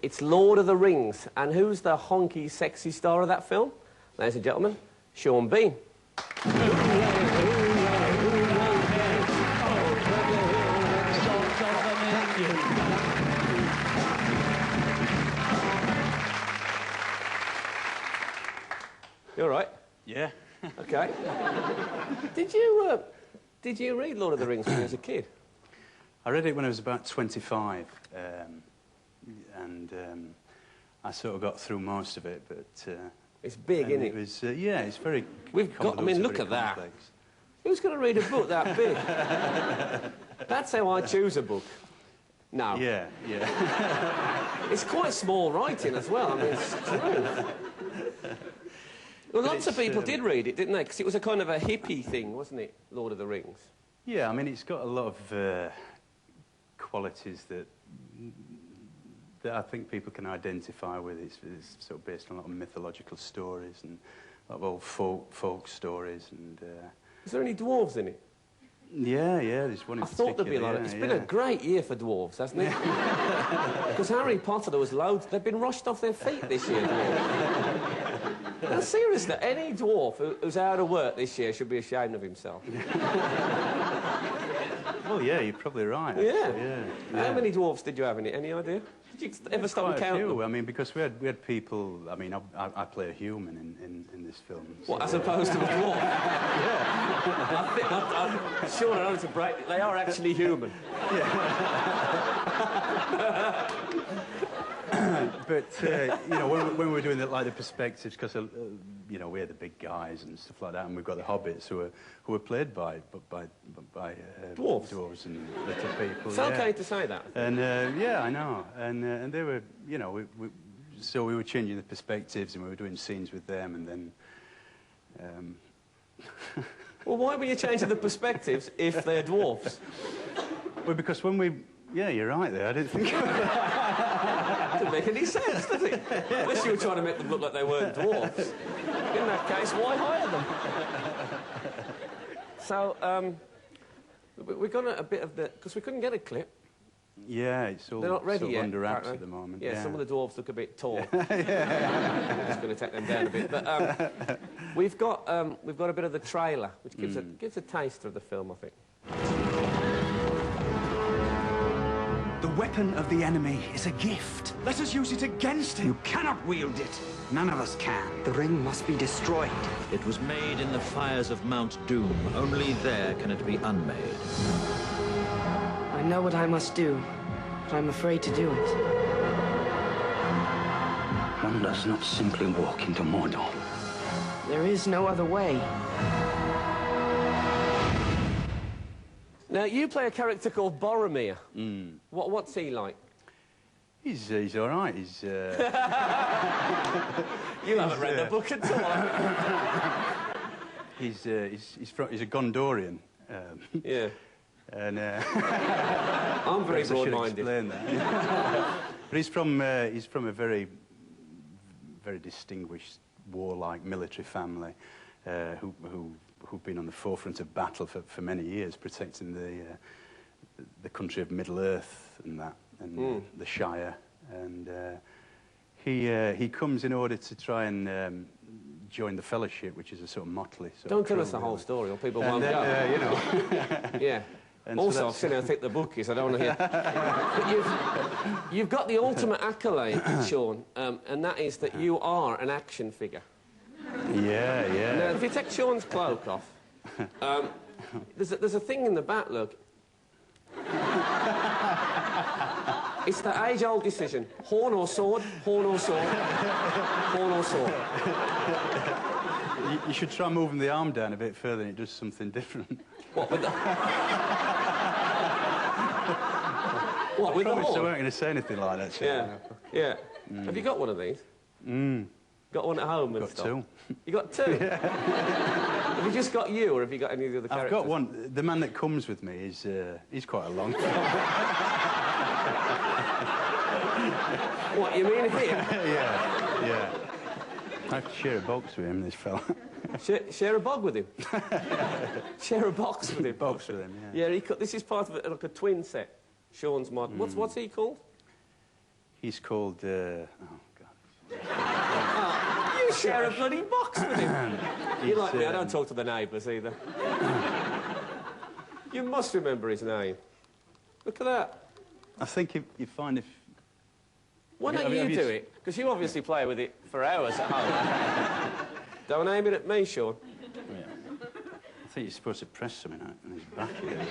It's Lord of the Rings, and who's the honky, sexy star of that film? Ladies and gentlemen, Sean Bean. You all right? Yeah. Okay. Did you read Lord of the Rings when you was a kid? I read it when I was about 25, and I sort of got through most of it, but... it's big, isn't it? It was, yeah, it's very... I mean, look at that. Who's going to read a book that big? That's how I choose a book. No. Yeah, yeah. It's quite small writing as well, I mean, it's true. Well, lots of people did read it, didn't they? Because it was a kind of a hippie thing, wasn't it, Lord of the Rings? Yeah, I mean, it's got a lot of qualities that I think people can identify with. It's sort of based on a lot of mythological stories and a lot of old folk stories. And is there any dwarves in it? Yeah, there's one in particular. I thought there'd be a lot. It's been a great year for dwarves, hasn't it? Because Harry Potter, there was loads. They've been rushed off their feet this year, dwarves. No, seriously, any dwarf who's out of work this year should be ashamed of himself. Well, yeah, you're probably right. Yeah. How many dwarfs did you have in it? Any idea? Did you ever stop and count them? I mean, because we had people... I mean, I play a human in this film. So. What, as opposed to a dwarf? Yeah. I'm sure I don't to break it. They are actually human. Yeah. But, you know, when we're doing the perspectives, because, you know, we're the big guys and stuff like that, and we've got the hobbits who are played by dwarves and little people. It's okay to say that. And, yeah, I know. And they were, you know, so we were changing the perspectives and we were doing scenes with them, and then... Well, why were you changing the perspectives if they're dwarfs? Well, because when we... Yeah, you're right there. I didn't think of that. Doesn't make any sense, does it? Unless you were trying to make them look like they weren't dwarfs. In that case, why hire them? So, we got a bit of the... Because we couldn't get a clip. Yeah, it's all They're not ready yet, under wraps at the moment. Yeah, some of the dwarves look a bit tall. Yeah. I'm just going to take them down a bit. But we've got a bit of the trailer, which gives a taster of the film, I think. The weapon of the enemy is a gift. Let us use it against him. You cannot wield it. None of us can. The ring must be destroyed. It was made in the fires of Mount Doom. Only there can it be unmade. I know what I must do, but I'm afraid to do it. One does not simply walk into Mordor. There is no other way. Now, you play a character called Boromir. What's he like? He's all right. He's... You haven't read the book at all. He's a Gondorian. Yeah. And I'm very broad-minded. But he's from a very, very distinguished warlike military family who've been on the forefront of battle for many years, protecting the country of Middle-earth and that, and the Shire. And he comes in order to try and join the Fellowship, which is a sort of motley. Don't tell us the whole story, or people won't go. You know. Yeah. And also, so I've seen how thick the book is. I don't want to hear. But you've got the ultimate accolade, Sean, and that is that you are an action figure. Yeah. Now, if you take Sean's cloak off, there's a thing in the back, look. It's the age-old decision. Horn or sword, horn or sword, horn or sword. You should try moving the arm down a bit further and it does something different. What, with the... What, with the horn? I weren't going to say anything like that, Yeah. Have you got one of these? Got one at home and stuff? Got two. You got two? Yeah. Have you just got you, or have you got any of the other characters? I've got one. The man that comes with me is he's quite a long What, you mean him? Yeah. I have to share a box with him, this fella. Share a bog with him? Share a box with him? Box with him, yeah. Yeah, this is part of like a twin set. Sean's mod. What's he called? He's called, oh, God. You share a bloody box with him. You like me, I don't talk to the neighbours either. You must remember his name. Look at that. I think you find if... Why don't you do it? Because you obviously play with it for hours at home. Don't aim it at me, Sean. Yeah. I think you're supposed to press something on his back here.